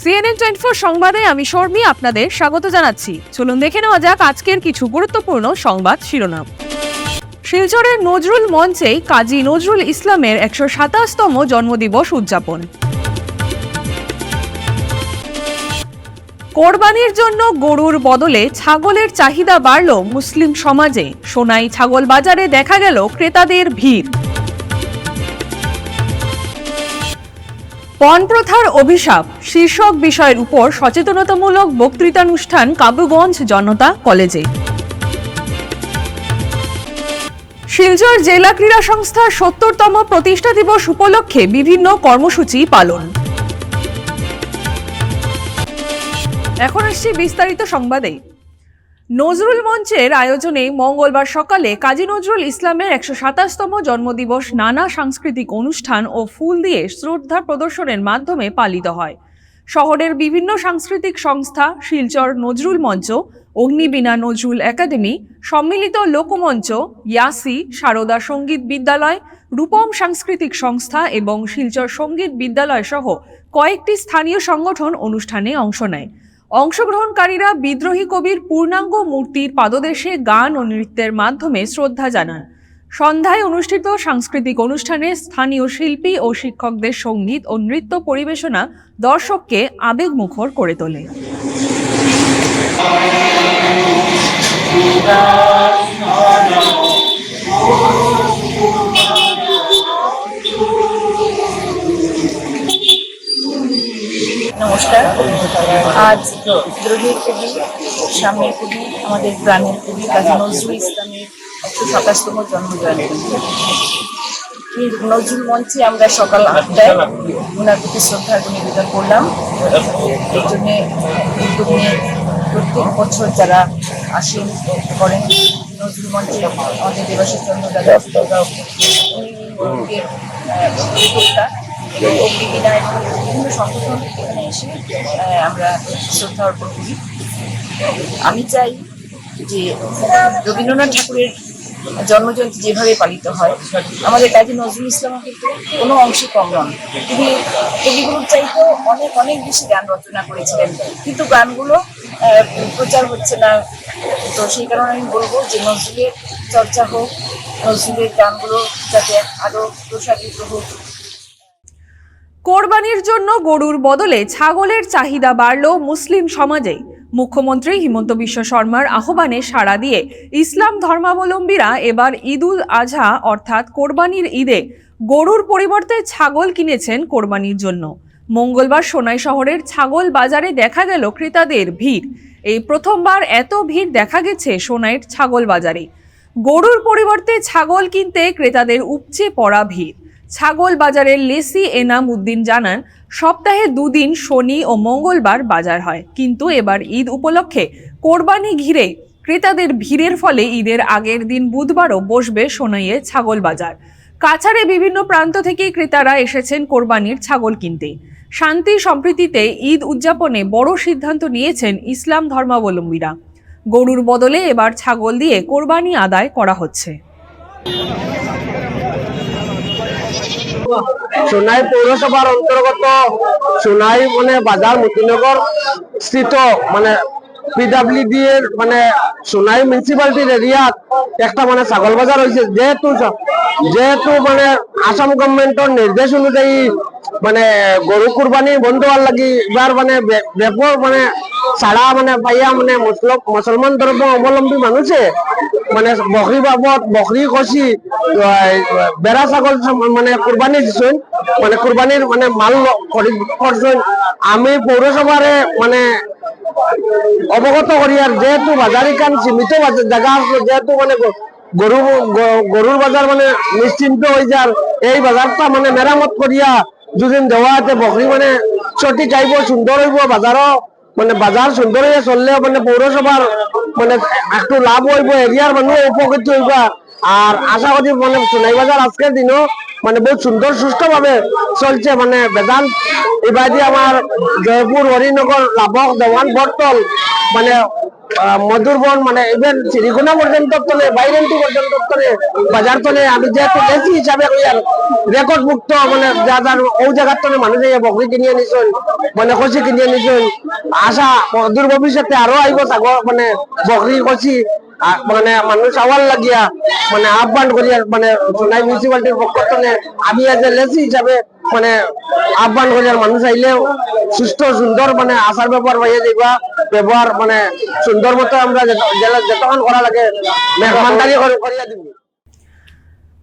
CNN24 সংবাদে আমি শর্মী আপনাদের স্বাগত জানাচ্ছি। চলুন দেখে নেওয়া যাক আজকের কিছু গুরুত্বপূর্ণ সংবাদ শিরোনাম। শিলচরের নজরুল মঞ্চে কাজী নজরুল ইসলামের ১২৭তম জন্মদিবস উদযাপন। কোরবানির জন্য গরুর বদলে ছাগলের চাহিদা বাড়ল মুসলিম সমাজে। সোনাই ছাগল বাজারে দেখা গেল ক্রেতাদের ভিড়। পণ প্রথার অভিশাপ শীর্ষক বিষয়ের উপর সচেতনতামূলক বক্তৃতানুষ্ঠান কাবুগঞ্জ জনতা কলেজে। শিলচর জেলা ক্রীড়া সংস্থার ৭০তম প্রতিষ্ঠা দিবস উপলক্ষে বিভিন্ন কর্মসূচি পালন। এখন আসছি বিস্তারিত সংবাদে। নজরুল মঞ্চের আয়োজনে মঙ্গলবার সকালে কাজী নজরুল ইসলামের ১২৭তম জন্মদিবস নানা সাংস্কৃতিক অনুষ্ঠান ও ফুল দিয়ে শ্রদ্ধা প্রদর্শনের মাধ্যমে পালিত হয়। শহরের বিভিন্ন সাংস্কৃতিক সংস্থা, শিলচর নজরুল মঞ্চ, অগ্নিবীণা নজরুল একাডেমি, সম্মিলিত লোকমঞ্চ, ইয়াসি, সারদা সঙ্গীত বিদ্যালয়, রূপম সাংস্কৃতিক সংস্থা এবং শিলচর সঙ্গীত বিদ্যালয় সহ কয়েকটি স্থানীয় সংগঠন অনুষ্ঠানে অংশ নেয়। অংশগ্রহণকারীরা বিদ্রোহী কবির পূর্ণাঙ্গ মূর্তির পাদদেশে গান ও নৃত্যের মাধ্যমে শ্রদ্ধা জানান। সন্ধ্যায় অনুষ্ঠিত সাংস্কৃতিক অনুষ্ঠানে স্থানীয় শিল্পী ও শিক্ষকদের সঙ্গীত ও নৃত্য পরিবেশনা দর্শককে আবেগমুখর করে তোলে। নমস্কার। আজ বিদ্রোহীর কবি, সামনের কবি, আমাদের গ্রামের কবি কাজী নজরুল ইসলামের ১২৭তম জন্মজয়ন্তী। এই নজরুল মঞ্চে আমরা সকাল ৮টায় ওনার প্রতি শ্রদ্ধা নিবেদন করলাম। এই জন্যে প্রত্যেক বছর যারা আসেন করেন নজরুল মঞ্চে আমাদের দেবাশিস চন্দ্র দাদা উদ্যোক্তা এবং অগ্নিবীণা এবং বিভিন্ন সংগঠন এখানে এসে আমরা শ্রদ্ধা অর্পণ করি। আমি চাই যে রবীন্দ্রনাথ ঠাকুরের জন্মজয়ন্তী যেভাবে পালিত হয়, আমাদের কাজী নজরুল ইসলামও কিন্তু কোনো অংশে কম নন। তিনি কবিগুলোর চাইতেও অনেক অনেক বেশি গান রচনা করেছিলেন, কিন্তু গানগুলো প্রচার হচ্ছে না। তো সেই কারণে আমি বলবো যে নজরুলের চর্চা হোক, নজরুলের গানগুলো যাতে আরও প্রসারিত হোক। কোরবানির জন্য গরুর বদলে ছাগলের চাহিদা বাড়ল মুসলিম সমাজে। মুখ্যমন্ত্রী হিমন্ত বিশ্ব শর্মার আহ্বানে সাড়া দিয়ে ইসলাম ধর্মাবলম্বীরা এবার ঈদ উল আজহা অর্থাৎ কোরবানির ঈদে গরুর পরিবর্তে ছাগল কিনেছেন কোরবানির জন্য। মঙ্গলবার সোনাই শহরের ছাগল বাজারে দেখা গেল ক্রেতাদের ভিড়। এই প্রথমবার এত ভিড় দেখা গেছে সোনাইয়ের ছাগল বাজারে। গরুর পরিবর্তে ছাগল কিনতে ক্রেতাদের উপচে পড়া ভিড়। ছাগল বাজারের লেসি এনাম উদ্দিন জানান, সপ্তাহে দুদিন শনি ও মঙ্গলবার বাজার হয়, কিন্তু এবার ঈদ উপলক্ষে কোরবানি ঘিরে ক্রেতাদের ভিড়ের ফলে ঈদের আগের দিন বুধবারও বসবে সোনাইয়ে ছাগল বাজার। কাছাড়ে বিভিন্ন প্রান্ত থেকে ক্রেতারা এসেছেন কোরবানির ছাগল কিনতে। শান্তি সম্প্রীতিতে ঈদ উদযাপনে বড় সিদ্ধান্ত নিয়েছেন ইসলাম ধর্মাবলম্বীরা। গরুর বদলে এবার ছাগল দিয়ে কোরবানি আদায় করা হচ্ছে। সোনাই পৌরসভার অন্তর্গত সোনাই বাজার মতিনগর স্থিত পিডাব্লিউডি এর সোনাই মিউনিসিপালিটির এরিয়াত একটা ছাগল বাজার হয়েছে। যেহেতু আসাম গভর্নমেন্টের নির্দেশ অনুযায়ী গরু কুরবানি বন্ধ হওয়ার লাগি এবার ব্যাপক ছাড়া পাইয়া মুসলমান ধর্ম অবলম্বী মানুষে বকরি বাবদ বকরি কষি বেড়া ছাগল কুরবানি দিছেন, কুরবানির মাল খরিদ করছেন। আমি পৌরসভারে অবগত করি, আর যেহেতু বাজারি কান সীমিত জায়গা আসলো, যেহেতু গরুর বাজার নিশ্চিন্ত হয়ে যার, এই বাজারটা মেরামত করিয়া দুদিন দেওয়া আছে বকরি সঠিক আইব, সুন্দর হইব। বাজারও বাজার সুন্দর হয়ে চললে পৌরসভার একটু লাভ হইব, এরিয়ার মানুষ উপকৃত হইবা। আর আশা করি সোনাই বাজার আজকের দিনও মানে বহুত সুন্দর সুষ্ঠুভাবে চলছে। মানে বেদান্ত ইবাদি আমার জয়পুর, হরিনগর, লাভক, দেওয়ান, বটতল, মানে মধুরবন, মানে ইভেন চিরিগুনা পর্যন্ত তলে, বাইরেন্টি পর্যন্ত তলে, বাজার তলে আমি যেহেতু দেশি হিসাবে রেকর্ড মুক্ত, মানে যা যার ও জায়গার তলে মানুষ বকরি কিনিয়ে নিছেন, মানে কষি কিনিয়ে নিছেন। আশা দূর ভবিষ্যতে আরো আইব সাগর, মানে বকরি কষি মানে মানুষ আওয়ার লাগিয়া মানে আহ্বান করিয়া, মানে সোনাই মিউনিসিপালিটির পক্ষ থেকে আমি আজ লেসি হিসাবে মানে আহ্বান করিয়া মানুষ আইলেও সুস্থ সুন্দর মানে আচার ব্যবহার বাইরে যাইবা, ব্যবহার মানে সুন্দর মতো আমরা যতক্ষণ করা লাগে মেহমানদারি করিয়া দিব।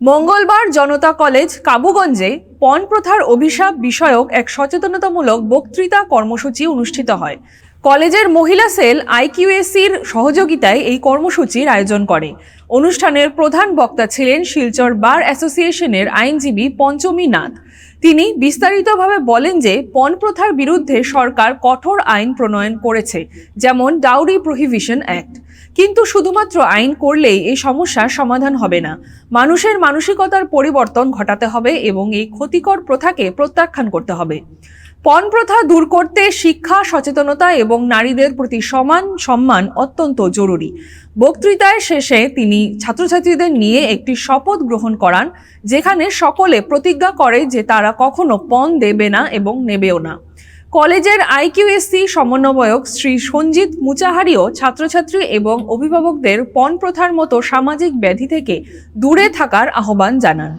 মঙ্গলবার জনতা কলেজ কাবুগঞ্জে পণ প্রথার অভিশাপ বিষয়ক এক সচেতনতামূলক বক্তৃতা কর্মসূচি অনুষ্ঠিত হয়। কলেজের মহিলা সেল IQAC-র সহযোগিতায় এই কর্মসূচির আয়োজন করে। অনুষ্ঠানের প্রধান বক্তা ছিলেন শিলচর বার অ্যাসোসিয়েশনের আইনজীবী পঞ্চমী নাথ। তিনি বিস্তারিতভাবে বলেন যে পণ প্রথার বিরুদ্ধে সরকার কঠোর আইন প্রণয়ন করেছে, যেমন ডাউরি প্রহিবিশন অ্যাক্ট। কিন্তু শুধুমাত্র আইন করলেই এই সমস্যার সমাধান হবে না। মানুষের মানসিকতার পরিবর্তন ঘটাতে হবে এবং এই ক্ষতিকর প্রথাকে প্রত্যাখ্যান করতে হবে। পণ প্রথা দূর করতে শিক্ষা, সচেতনতা এবং নারীদের প্রতি সমান সম্মান অত্যন্ত জরুরি। বক্তৃতায় শেষে তিনি ছাত্রছাত্রীদের নিয়ে একটি শপথ গ্রহণ করান, যেখানে সকলে প্রতিজ্ঞা করে যে তারা কখনো পণ দেবে না এবং নেবেও না। কলেজের IQAC সমন্বয়ক শ্রী সঞ্জিত মুচাহারিও ছাত্রছাত্রী এবং অভিভাবকদের পণ প্রথার মতো সামাজিক ব্যাধি থেকে দূরে থাকার আহ্বান জানান।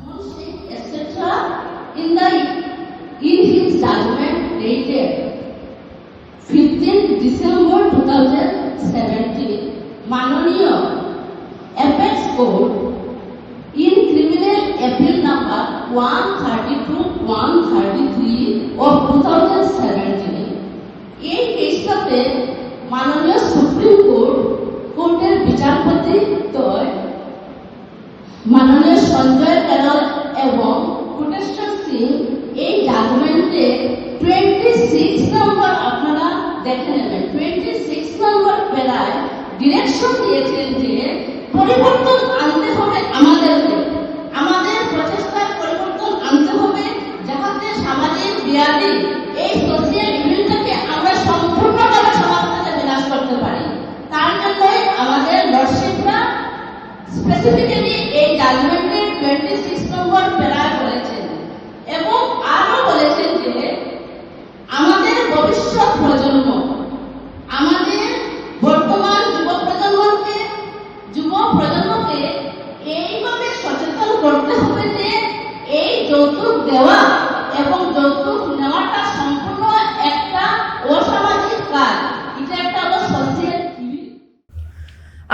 In his judgment dated 15 December 2017, Mananiya Apex Court in Criminal Appeal number 132-133 of 2017, এই কেসটাতে মাননীয় সুপ্রিম কোর্টের বিচারপতি দ্বয় মাননীয় সঞ্জয় প্যানেল এবং কোটেশ্বর সিং এই জাজমেন্টে 26 নম্বর আপনারা দেখে নেবেন, 26 নম্বর পেরায় ডিরেকশন দিয়েছেন যে পরিবর্তন আনতে হবে, আমাদের প্রচেষ্টায় পরিবর্তন আনতে হবে, যাহাতে সামাজিক ব্যাধি এই সোশিয়াল ইভেন্টটাকে আমরা সম্পূর্ণভাবে সমাজ থেকে বিনাশ করতে পারি। তার জন্যই আমাদের লর্ডশিপরা স্পেসিফিক্যালি এই জাজমেন্টে 26 নম্বর পেরায় বলেছেন এবং আরো বলেছেন যে আমাদের ভবিষ্যৎ প্রজন্ম, আমাদের বর্তমান যুব প্রজন্মকে এইভাবে সচেতন করতে হবে যে এই যৌতুক দেওয়া এবং যৌতুক নেওয়াটা সম্পূর্ণ একটা অসামাজিক কাজ, এটা একটা সোশিয়াল।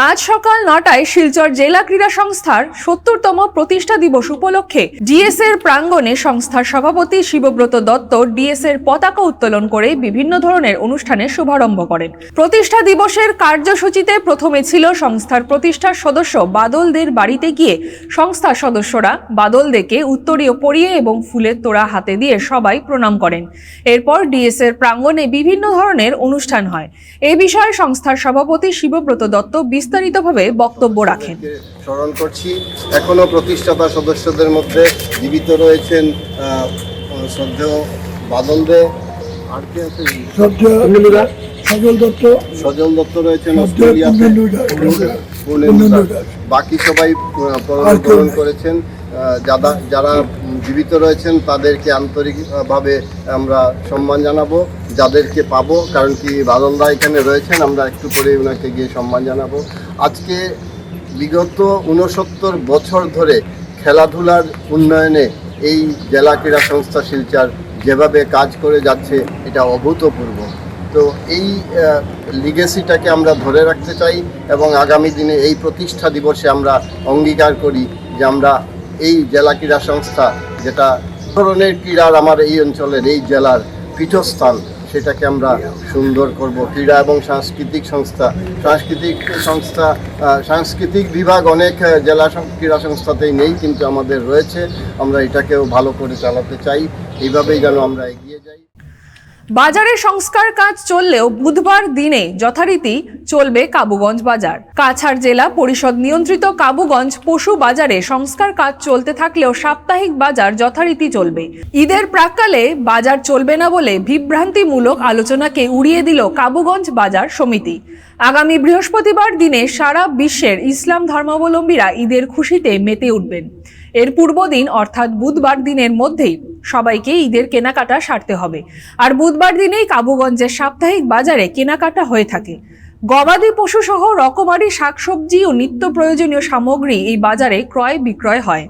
আজ সকাল 9টায় শিলচর জেলা ক্রীড়া সংস্থার 70তম প্রতিষ্ঠা দিবস উপলক্ষে ডিএস-এর প্রাঙ্গণে সংস্থার সভাপতি শিবব্রত দত্ত ডিএস-এর পতাকা উত্তোলন করে বিভিন্ন ধরনের অনুষ্ঠানের শুভারম্ভ করেন। প্রতিষ্ঠা দিবসের কার্যসূচিতে প্রথমে ছিল সংস্থার প্রতিষ্ঠার সদস্য বাদল দের বাড়িতে গিয়ে সংস্থার সদস্যরা বাদল দেকে উত্তরীয় পরিয়ে এবং ফুলের তোড়া হাতে দিয়ে সবাই প্রণাম করেন। এরপর ডিএস-এর প্রাঙ্গণে বিভিন্ন ধরনের অনুষ্ঠান হয়। এই বিষয়ে সংস্থার সভাপতি শিবব্রত দত্ত বিস্তারিতভাবে বক্তব্য রাখেন। স্মরণ করছি, এখনো প্রতিষ্ঠাতা সদস্যদের মধ্যে জীবিত রয়েছেন শ্রদ্ধেয় বাদল দে, আর কে আছে, সজল দত্ত রয়েছেন অস্ট্রেলিয়াতে, বাকি সবাই পরলোকগমন করেছেন। যারা জীবিত রয়েছেন তাদেরকে আন্তরিকভাবে আমরা সম্মান জানাবো, যাদেরকে পাবো, কারণ কি বাদলদা এখানে রয়েছেন, আমরা একটু পরে ওনাকে গিয়ে সম্মান জানাবো। আজকে বিগত 69 বছর ধরে খেলাধুলার উন্নয়নে এই জেলা ক্রীড়া সংস্থা শিলচর যেভাবে কাজ করে যাচ্ছে, এটা অভূতপূর্ব। তো এই লিগেসিটাকে আমরা ধরে রাখতে চাই এবং আগামী দিনে এই প্রতিষ্ঠা দিবসে আমরা অঙ্গীকার করি যে আমরা এই জেলা ক্রীড়া সংস্থা, যেটা ধরনের ক্রীড়ার আমার এই অঞ্চলের এই জেলার পীঠস্থান, সেটাকে আমরা সুন্দর করব। ক্রীড়া এবং সাংস্কৃতিক সাংস্কৃতিক বিভাগ অনেক জেলা ক্রীড়া সংস্থাতেই নেই, কিন্তু আমাদের রয়েছে। আমরা এটাকেও ভালো করে চালাতে চাই, এইভাবেই যেন আমরা এগিয়ে যাই। বাজারে সংস্কার কাজ চললেও বুধবার দিনে যথারীতি চলবে কাবুগঞ্জ বাজার। কাছাড় জেলা পরিষদ নিয়ন্ত্রিত কাবুগঞ্জ পশু বাজারে সংস্কার কাজ চলতে থাকলেও সাপ্তাহিক বাজার যথারীতি চলবে। ঈদের প্রাক্কালে বাজার চলবে না বলে বিভ্রান্তিমূলক আলোচনাকে উড়িয়ে দিল কাবুগঞ্জ বাজার সমিতি। আগামী বৃহস্পতিবার দিনে সারা বিশ্বের ইসলাম ধর্মাবলম্বীরা ঈদের খুশিতে মেতে উঠবেন। এর পূর্বদিন অর্থাৎ বুধবার দিনের মধ্যেই সবাইকে ঈদের কেনাকাটা সারতে হবে। আর বুধবার দিনেই কাবুগঞ্জের সাপ্তাহিক বাজারে কেনাকাটা হয়ে থাকে। গবাদি পশু সহ রকমারি শাকসবজি ও নিত্য প্রয়োজনীয় সামগ্রী এই বাজারে ক্রয় বিক্রয় হয়।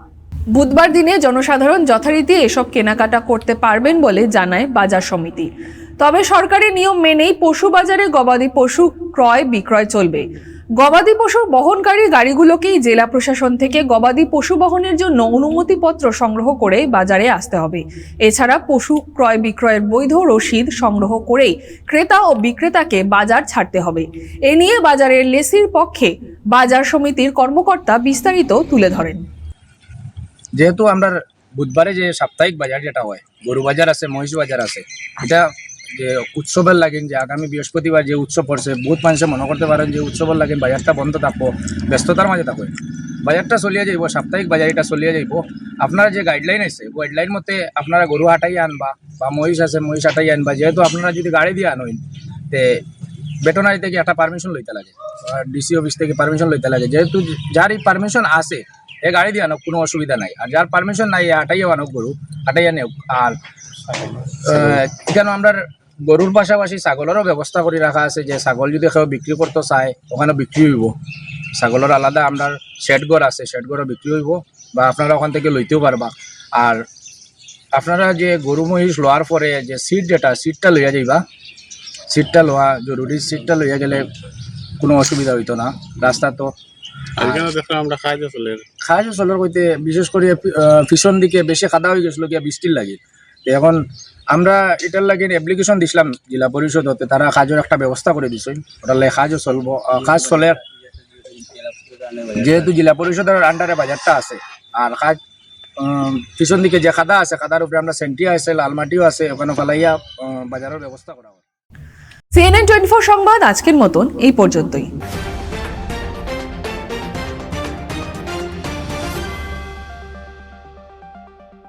বুধবার দিনে জনসাধারণ যথারীতি এসব কেনাকাটা করতে পারবেন বলে জানায় বাজার সমিতি। তবে সরকারি নিয়ম মেনেই পশু বাজারে গবাদি পশু ক্রয় বিক্রয় চলবে। গবাদি পশু বহনকারী গাড়িগুলোকেই জেলা প্রশাসন থেকে গবাদি পশু বহনের জন্য অনুমতিপত্র সংগ্রহ করে বাজারে আসতে হবে। এছাড়া পশু ক্রয় বিক্রয়ের বৈধ রসিদ সংগ্রহ করেই ক্রেতা ও বিক্রেতাকে বাজার ছাড়তে হবে। এ নিয়ে বাজারের লেসির পক্ষে বাজার সমিতির কর্মকর্তা বিস্তারিত তুলে ধরেন। যেহেতু আমরা বুধবারে যে সাপ্তাহিক বাজার যেটা হয়, গরু বাজার আছে, মহিষ বাজার আছে, এটা যে উৎসবের লাগেন যে আগামী বৃহস্পতিবার যে উৎসব পড়ছে, বহুত মানুষে মনে করতে পারেন যে উৎসবের লাগেন বাজারটা বন্ধ থাকবো, ব্যস্ততার মাঝে থাকবে। বাজারটা চলিয়ে যাইব, সাপ্তাহিক বাজার এটা চলিয়ে যাইব। আপনারা যে গাইডলাইন আছে গাইডলাইন মতে আপনারা গরু হাটাই আনবা বা মহিষ আছে মহিষ হাটাই আনবা। যেহেতু আপনারা যদি গাড়ি দিয়ে আনইন তে বেটনারি থেকে একটা পারমিশন লইতে লাগে, ডিসি অফিস থেকে পারমিশন লইতে লাগে। যেহেতু যার এই পারমিশন আছে এ গাড়ি দিয়ে আনুক, কোনো অসুবিধা নাই। আর যার পারমিশন নাই হাটাইও আনুক, গরু হাটাই আনুক। আর এখানে আমরা গরুর পাশাপাশি ছাগলেরও ব্যবস্থা করে রাখা আছে, যে ছাগল যদি কেউ বিক্রি করতে চায় ওখানে বিক্রি হইব। ছাগলের আলাদা আমরা শেডঘর আছে, শেডঘরও বিক্রি হইব বা আপনারা ওখান থেকে লইতেও পারবা। আর আপনারা যে গরু মহিষ লোয়ার পরে যে সিট যেটা সিটটা লইয়া যাইবা, সিটটা লওয়া জরুরি। সিটটা লইয়া গেলে কোনো অসুবিধা হইতো না রাস্তা। তো আমরা খাওয়া চলার কইতে বিশেষ করে পিছন দিকে বেশি খাদা হয়ে গেছিলো গিয়া বৃষ্টির লাগে। আমরা এটার লাগে অ্যাপ্লিকেশন দিছিলাম জেলা পরিষদ হতে, তারা কাজের একটা ব্যবস্থা করে দিছে। ওটার লাগে কাজও চলবো, কাজ চলে। যেহেতু জেলা পরিষদের আন্ডারে বাজারটা আছে, আর কাজ পিছন দিকে যে খাদা আছে খাদার উপরে আমরা সেন্টিয়া আছে, লালমাটিও আছে, ওখানে ফালাইয়া বাজারের ব্যবস্থা করা হয়। CNN 24 সংবাদ আজকের মতন এই পর্যন্তই।